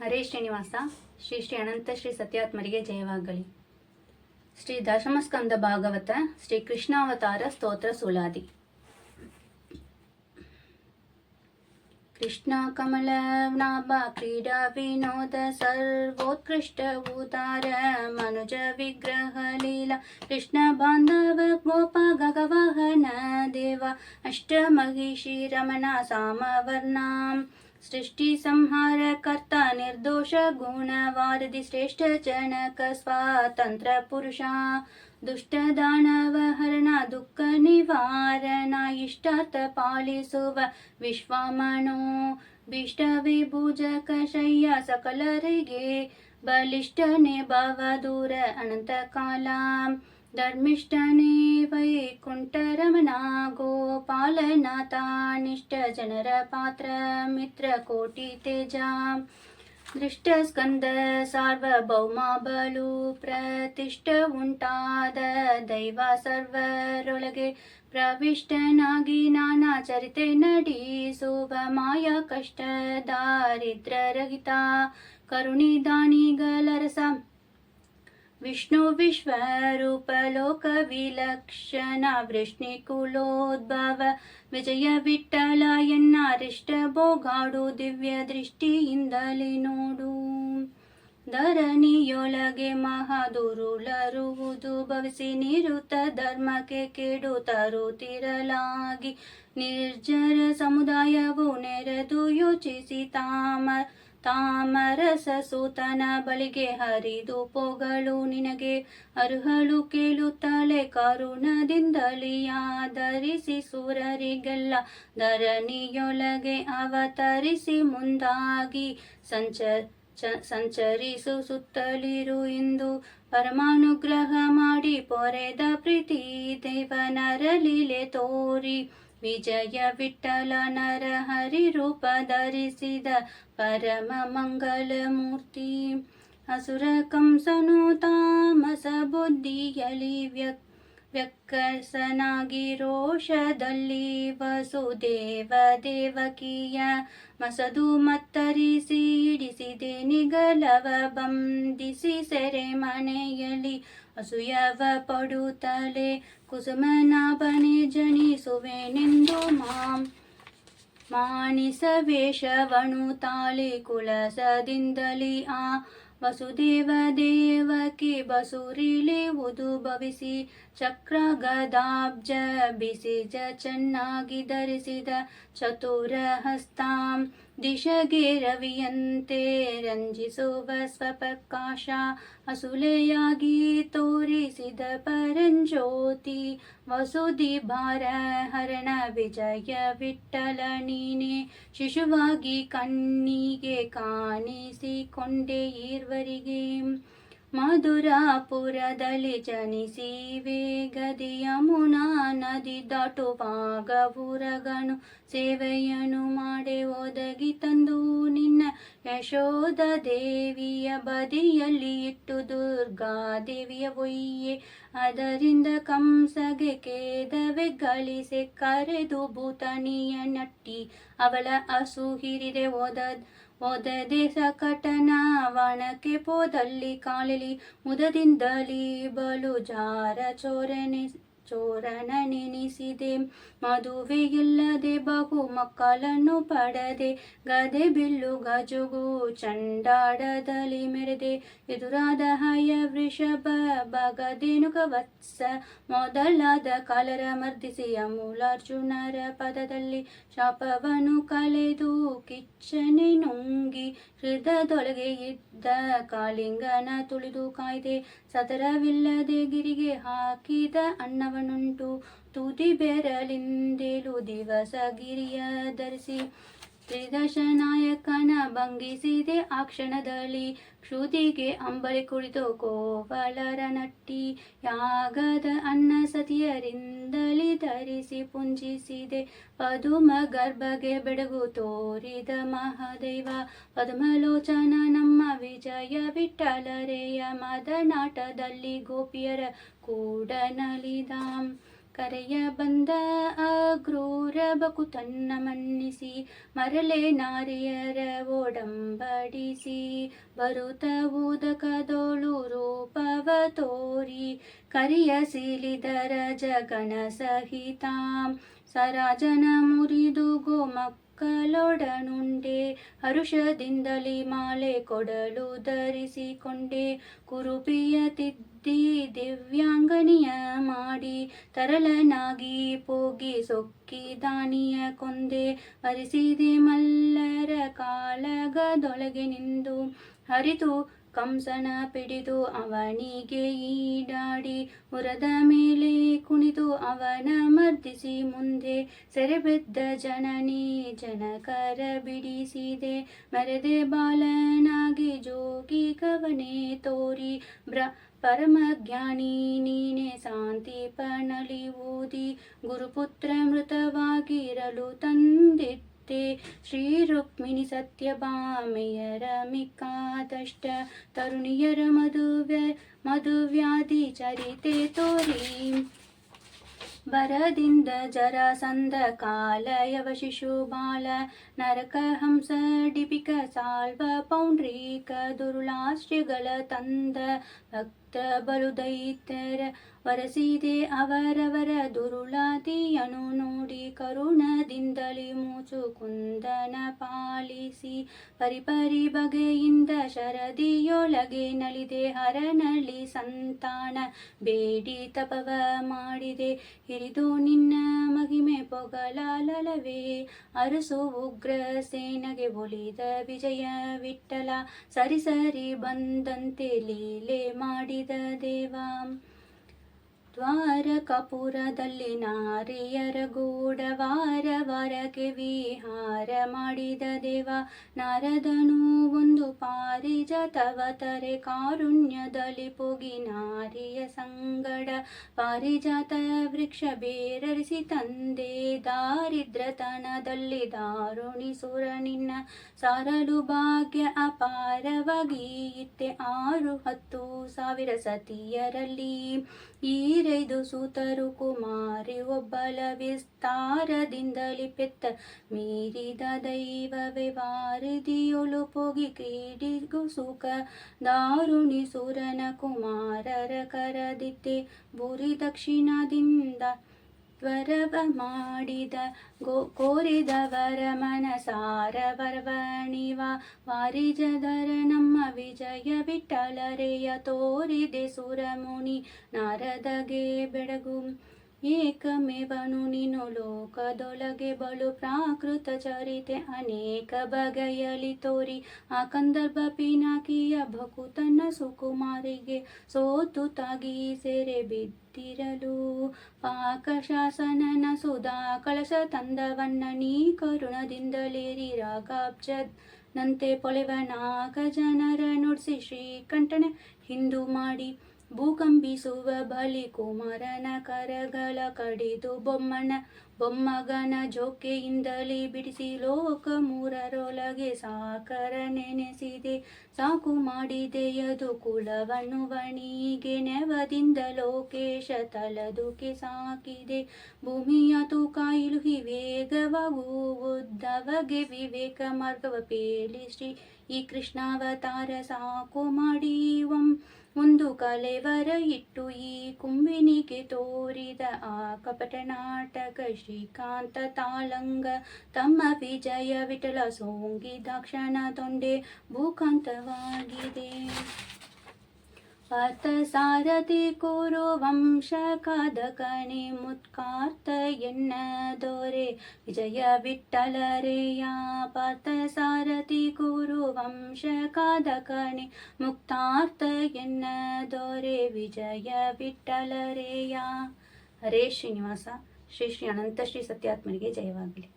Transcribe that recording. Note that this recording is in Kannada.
ಹರೇ ಶ್ರೀನಿವಾಸ. ಶ್ರೀ ಶ್ರೀ ಅನಂತ ಶ್ರೀ ಸತ್ಯಾತ್ಮರಿಗೆ ಜಯವಾಗಲಿ. ಶ್ರೀ ದಶಮಸ್ಕಂದ ಭಾಗವತ ಶ್ರೀ ಕೃಷ್ಣಾವತಾರ ಸ್ತೋತ್ರ ಸುಳಾದಿ. ಕೃಷ್ಣ ಕಮಲ ನಾಭ ಕ್ರೀಡಾ ವಿನೋದ ಸರ್ವೋತ್ಕೃಷ್ಟ ಉದಾರ ಮನುಜ ವಿಗ್ರಹ ಲೀಲಾ ಕೃಷ್ಣ ಬಾಂಧವ ಗೋಪ ಗಗವಾಹನ ದೇವ ಅಷ್ಟ ಮಹಿಷಿ ರಮಣ ಸಾಮವರ್ಣಾಂ ಸೃಷ್ಟಿ ಸಂಹಾರ ಕರ್ತ ನಿರ್ದೋಷ ಗುಣ ವಾರಧಿ ಶ್ರೇಷ್ಠ ಜನಕ ಸ್ವಾತಂತ್ರ ಪುರುಷ ದುಷ್ಟ ದಾನವ ಹರಣ ದುಃಖ ನಿವಾರಣ ಇಷ್ಟಾರ್ಥ ಪಾಲಿಸುವ ವಿಶ್ವಮನೋ ಭೀಷ್ಟ ವಿಭೂಜಕ ಶಯ್ಯ ಸಕಲರಿಗೆ ಬಲಿಷ್ಠನೆ ಭವ ದೂರ ಅನಂತ ಕಾಲ ಧರ್ಮಿಷ್ಠನೇ ವೈಕುಂಠರಮಣ ಗೋಪಾಲನಾಥ ನಿಷ್ಠ ಜನರ ಪಾತ್ರ ಮಿತ್ರ ಕೋಟಿ ತೇಜ ದೃಷ್ಟ ಸ್ಕಂದ ಸಾರ್ವಭೌಮ ಬಲು ಪ್ರತಿಷ್ಠ ಉಂಟಾದ ದೈವ ಸರ್ವರೊಳಗೆ ಪ್ರವಿಷ್ಟನಾಗಿ ನಾನಾ ಚರಿತೆ ನಡೆಸುವ ಮಾಯ ಕಷ್ಟ ದಾರಿದ್ರ ರಹಿತ ಕರುಣಿದಾನಿಗಳರಸ ವಿಷ್ಣು ವಿಶ್ವರೂಪ ಲೋಕ ವಿಲಕ್ಷಣ ವೃಷ್ಣಿಕುಲೋದ್ಭವ ವಿಜಯ ವಿಠಲ ಎನ್ನಾರಿಷ್ಟ ಭೋಗಾಡು ದಿವ್ಯ ದೃಷ್ಟಿಯಿಂದಲೇ ನೋಡು. ಧರಣಿಯೊಳಗೆ ಮಹಾದುರುಳರುವುದು ಭವಿಸಿ ನಿರುತ ಧರ್ಮಕ್ಕೆ ಕೇಡು ತರುತ್ತಿರಲಾಗಿ ನಿರ್ಜರ ಸಮುದಾಯವು ನೆರೆದು ಯೋಚಿಸಿ ತಾಮರಸ ಸೂತನ ಬಳಿಗೆ ಹರಿದು ಪೊಗಳು ನಿನಗೆ ಅರ್ಹಳು ಕೇಳುತ್ತಲೇ ಕರುಣದಿಂದಲೇ ಆಧರಿಸಿ ಸುರರಿಗೆಲ್ಲ ಧರಣಿಯೊಳಗೆ ಅವತರಿಸಿ ಮುಂದಾಗಿ ಸಂಚರಿಸು ಸುತ್ತಲಿರು ಎಂದು ಪರಮಾನುಗ್ರಹ ಮಾಡಿ ಪೊರೆದ ಪ್ರೀತಿ ದೇವನರ ಲೀಲೆ ತೋರಿ ವಿಜಯ ವಿಠಲ ನರ ಹರಿ ರೂಪ ಧರಿಸಿದ ಪರಮ ಮಂಗಲ ಮೂರ್ತಿ. ಅಸುರ ಕಂಸನು ತಾಮಸ ಬುದ್ಧಿಯಲಿ ವ್ಯಕ್ಕಸನಾಗಿ ರೋಷದಲ್ಲಿ ವಸುದೇವ ದೇವಕಿಯ ಮಸದು ಮತ್ತರಿಸಿ ಇಡಿಸಿದೆ ನಿಗಲವ ಬಂಧಿಸಿ ಸೆರೆ ಮನೆಯಲ್ಲಿ ಅಸೂಯವ ಪಡುತ್ತಲೇ ಕುಸುಮನಾಭನೆ ಜನಿಸುವೆನೆಂದು ಮಾನಿಸ ವೇಷವನು ತಾಳಿ ಕುಲಸದಿಂದಲಿ ಆ ವಸುದೇವ ದೇವಕಿ ಬಸುರಿಲಿವುದು ಭವಿಸಿ ಚಕ್ರ ಗದಾಬ್ಜ ಬಿಸಿಜ ಚೆನ್ನಾಗಿ ಧರಿಸಿದ ಚತುರ ಹಸ್ತಾಂ ದಿಶಗೆ ರವಿಯಂತೆ ರಂಜಿಸುವ ಸ್ವಪ್ರಕಾಶ ಅಸುಲೆಯಾಗಿ ತೋರಿಸಿದ ಪರಂಜ್ಯೋತಿ ವಸುಧಿ ಭಾರ ಹರಣ ವಿಜಯ ವಿಠಲ ನೀನೆ ಶಿಶುವಾಗಿ ಕಣ್ಣಿಗೆ ಕಾಣಿಸಿಕೊಂಡೆ ಈರ್ವರಿಗೆ. ಮಧುರಾಪುರದಲ್ಲಿ ಜನಿಸಿ ವೇಗದಿ ಯಮುನಾ ನದಿ ದಾಟುವಾಗ ಊರಗನು ಸೇವೆಯನ್ನು ಮಾಡೆ ಒದಗಿ ತಂದು ನಿನ್ನ ಯಶೋಧ ದೇವಿಯ ಬದಿಯಲ್ಲಿ ಇಟ್ಟು ದುರ್ಗಾದೇವಿಯ ಒಯ್ಯೆ ಅದರಿಂದ ಕಂಸಗೆ ಕೇದವೆ ಗಳಿಸಿ ಕರೆದು ಭೂತನಿಯ ನಟ್ಟಿ ಅವಳ ಹಸು ಹಿರಿದೆ ಓದದೆ ಸಕಟನ ವಣಕ್ಕೆ ಪೋದಲ್ಲಿ ಕಾಲಿಲಿ ಮುದದಿಂದಲಿ ಬಲು ಜಾರ ಚೋರನ ನೆನೆಸಿದೆ. ಮದುವೆ ಇಲ್ಲದೆ ಬಹು ಮಕ್ಕಳನ್ನು ಪಡೆದೆ ಗದೆ ಬಿಲ್ಲು ಗಜುಗು ಚಂಡಾಡದಲ್ಲಿ ಮೆರೆದೆ ಎದುರಾದ ಹಯ ವೃಷಭ ಬಗದೇನುಕ ವತ್ಸ ಮೊದಲಾದ ಕಾಲರ ಮರ್ದಿಸಿ ಅಮೂಲಾರ್ಜುನರ ಪದದಲ್ಲಿ ಶಾಪವನ್ನು ಕಳೆದು ಕಿಚ್ಚನೆ ನುಂಗಿ ಹೃದಯದೊಳಗೆ ಇದ್ದ ಕಾಳಿಂಗನ ತುಳಿದು ಕಾಯ್ದೆ ಸತರವಿಲ್ಲದೆ ಗಿರಿಗೆ ಹಾಕಿದ ಅನ್ನವನ್ನುಂಟು ತುದಿ ಬೆರಳಿಂದೇಳು ದಿವಸ ಗಿರಿಯ ಧರಿಸಿ ತ್ರಿದಶನಾಯಕನ ಭಂಗಿಸಿದೆ ಆ ಕ್ಷಣದಲ್ಲಿ ಕ್ಷುದಿಗೆ ಅಂಬಳಿ ಕುಳಿತು ಕೋವಲರ ನಟ್ಟಿ ಯಾಗದ ಅನ್ನ ಸತಿಯರಿಂದಲೇ ಧರಿಸಿ ಪುಂಜಿಸಿದೆ ಪದುಮ ಗರ್ಭಗೆ ಬೆಡಗು ತೋರಿದ ಮಹಾದೇವ ಪದ್ಮಲೋಚನ ನಮ್ಮ ವಿಜಯ ವಿಠಲರೆಯ ಮದನಾಟದಲ್ಲಿ ಗೋಪಿಯರ ಕೂಡ ನಲಿದಾಂ ಕರೆಯ ಬಂದ ಅಗ್ರೂರ ಬಕುತನ್ನ ಮನ್ನಿಸಿ ಮರಳೆ ನಾರಿಯರ ಒಡಂಬಡಿಸಿ ಬರುತ ಉದಕದೋಳು ರೂಪವ ತೋರಿ ಕರಿಯ ಸೀಲಿದರ ಜಗಣ ಸಹಿತ ಸರಾಜನ ಮುರಿದು ಗೋಮಕ್ಕಳೊಡನುಂಡೆ ಹರುಷದಿಂದಲಿ ಮಾಲೆ ಕೊಡಲು ಧರಿಸಿಕೊಂಡೆ ಕುರುಪಿಯ ತಿದ್ದಿ ದಿವ್ಯಾಂಗನಿಯ ಮಾಡಿ ತರಳನಾಗಿ ಪೋಗಿ ಸೊಕ್ಕಿ ದಾನಿಯ ಕೊಂದೆ ವರಿಸಿದೆ ಮಲ್ಲರ ಕಾಳಗದೊಳಗೆ ನಿಂದು ಹರಿದು ಕಂಸನ ಪಿಡಿದು ಅವನಿಗೆ ಈಡಾಡಿ ಉರದ ಮೇಲೆ ಕುಣಿದು ಅವನ ಮರ್ದಿಸಿ ಮುಂದೆ ಸೆರೆಬೆದ್ದ ಜನನಿ ಜನಕರ ಬಿಡಿಸಿದೆ ಮೆರೆದೆ ಬಾಲನಾಗಿ ಜೋಗಿ ಕವನೆ ತೋರಿ ಪರಮಜ್ಞಾನಿ ನೀನೆ ಶಾಂತಿಪನಲಿ ಊದಿ ಗುರುಪುತ್ರ ಮೃತವಾಗಿರಲು ತಂದಿದ್ದೆ ಶ್ರೀ ರುಕ್ಮಿಣಿ ಸತ್ಯಭಾಮೆಯರ ಮಿಕ್ಕಾದಷ್ಟ ತರುಣಿಯರ ಮಧುವ್ಯಾಧಿ ಚರಿತೆ ತೋರಿ ಬರದಿಂದ ಜರಾಸಂಧ ಕಾಲಯವ ಶಿಶುಬಾಲ ನರಕ ಹಂಸ ಡಿಪಿಕ ಸಾಲ್ವ ಪೌಂಡ್ರೀಕ ದುರುಳಾಶ್ರಿಗಳ ತಂದ ಭಕ್ತ ಬಲು ದೈತ್ಯರ ವರಸಿದೆ ಅವರವರ ದುರುಳಾದಿಯನು ನೋಡಿ ಕರುಣದಿಂದಲಿ ಮೂಚು ಕುಂದನ ಪಾಲಿಸಿ ಪರಿಪರಿ ಬಗೆಯಿಂದ ಶರದಿಯೊಳಗೆ ನಲಿದೆ ಹರನಳಿ ಸಂತಾನ ಬೇಡಿ ತಪವ ಮಾಡಿದೆ ಹಿರಿದು ನಿನ್ನ ಮಹಿಮೆ ಪೊಗಲಾಲವೇ ಅರಸು ಉಗ್ರ ಸೇನಗೆ ಒಲಿದ ವಿಜಯ ವಿಠಲ ಸರಿ ಸರಿ ಬಂದಂತೆ ಲೀಲೆ ಮಾಡಿದ ದೇವ ದ್ವಾರಕಾಪುರದಲ್ಲಿ ನಾರಿಯರ ಗೂಢ ವಾರಕ್ಕೆ ವಿಹಾರ ಮಾಡಿದ ದೇವ ನಾರದನು ಒಂದು ಪಾರಿಜಾತವ ತರೆ ಕಾರುಣ್ಯದಲ್ಲಿ ಪೋಗಿ ನಾರಿಯ ಸಂಗಡ ಪಾರಿಜಾತ ವೃಕ್ಷ ಬೇರರಿಸಿ ತಂದೆ ದಾರಿದ್ರತನದಲ್ಲಿ ದಾರುಣಿಸುರ ನಿನ್ನ ಸಾರಲು ಭಾಗ್ಯ ಅಪಾರವಾಗಿ ಇತ್ತೆ 6-10 ಸತಿಯರಲ್ಲಿ ಈರೈದು ಸೂತರು ಕುಮಾರಿ ಒಬ್ಬಳ ವಿಸ್ತಾರದಿಂದಲಿ ಪೆತ್ತ ಮೀರಿದ ದೈವವೇ ವಾರಿದಿಯೊಳು ಪೋಗಿ ಕ್ರೀಡಿಗೂ ಸುಖ ದಾರುಣಿ ಸುರನ ಕುಮಾರರ ಕರದಿತ್ತೆ ಭೂರಿ ದಕ್ಷಿಣದಿಂದ ತ್ವರವ ಮಾಡಿದ ಕೋರಿದವರ ಮನಸಾರ ಬರವಣಿವ ವಾರಿಜದರ ನಮ್ಮ ವಿಜಯ ವಿಠಲರೆಯ ತೋರಿದೆ ಸುರಮುನಿ ನಾರದಗೆ ಬೆಳಗು ಏಕಮೇವನು ನೀನು ಲೋಕದೊಳಗೆ ಬಲು ಪ್ರಾಕೃತ ಚರಿತೆ ಅನೇಕ ಬಗೆಯಲಿ ತೋರಿ ಆ ಕಂದರ್ಭ ಪಿನಾಕಿಯ ಭಕುತನ ಸುಕುಮಾರಿಗೆ ಸೋತು ತಾಗಿ ಸೆರೆ ಬಿದ್ದಿರಲು ಪಾಕಶಾಸನನ ಸುಧಾ ಕಳಶ ತಂದವನ್ನ ನೀ ಕರುಣದಿಂದಲೇರಿ ರಾಗಾಬ್ಜದ್ ನಂತೆ ಪೊಳೆವ 4 ಜನರ ನುಡಿಸಿ ಶ್ರೀಕಂಠನ ಹಿಂದು ಮಾಡಿ ಭೂಕಂಪಿಸುವ ಬಲಿ ಕುಮಾರನ ಕರಗಳ ಕಡಿದು ಬೊಮ್ಮಗನ ಜೋಕೆಯಿಂದಲೇ ಬಿಡಿಸಿ ಲೋಕ 3ರೊಳಗೆ ಸಾಕರ ನೆನೆಸಿದೆ ಸಾಕು ಮಾಡಿದೆ ಯದು ಕುಲವನ್ನು ವಣಿಗೆ ನೆವದಿಂದ ಲೋಕೇಶ ತಲದುಕೆ ಸಾಕಿದೆ ಭೂಮಿಯ ತೂಕ ಇಳುಹಿ ವೇಗವಾಗುವುದವಗೆ ವಿವೇಕ ಮಾರ್ಗವ ಪೇಲಿ ಶ್ರೀ ಈ ಕೃಷ್ಣಾವತಾರ ಸಾಕು ಮಾಡಿ ಒಂದು ಕಲೆವರ ಇಟ್ಟು ಈ ಕುಂಬಿನಿಗೆ ತೋರಿದ ಆ ಕಪಟ ನಾಟಕ ಶ್ರೀಕಾಂತ ತಾಳಂಗ ತಮ್ಮ ವಿಜಯ ವಿಠಲ ಸೋಂಗಿದಾಕ್ಷಣ ತೊಂಡೆ ಭೂಕಾಂತವಾಗಿದೆ ಪಾರ್ಥ ಸಾರಥಿ ಕುರು ವಂಶ ಕಾದಕಣಿ ಮುತ್ಕಾರ್ತ ಎನ್ನ ದೊರೆ ವಿಜಯ ವಿಠಲರೆಯ ಪಾರ್ಥ ಸಾರಥಿ ಕುರು ವಂಶ ಕಾದಕಣಿ ಮುಕ್ತಾರ್ಥ ಎನ್ನ ದೊರೆ ವಿಜಯ ವಿಠಲರೆಯ. ಹರೇ ಶ್ರೀನಿವಾಸ. ಶ್ರೀ ಶ್ರೀ ಅನಂತ ಶ್ರೀ ಸತ್ಯಾತ್ಮರಿಗೆ ಜಯವಾಗಲಿ.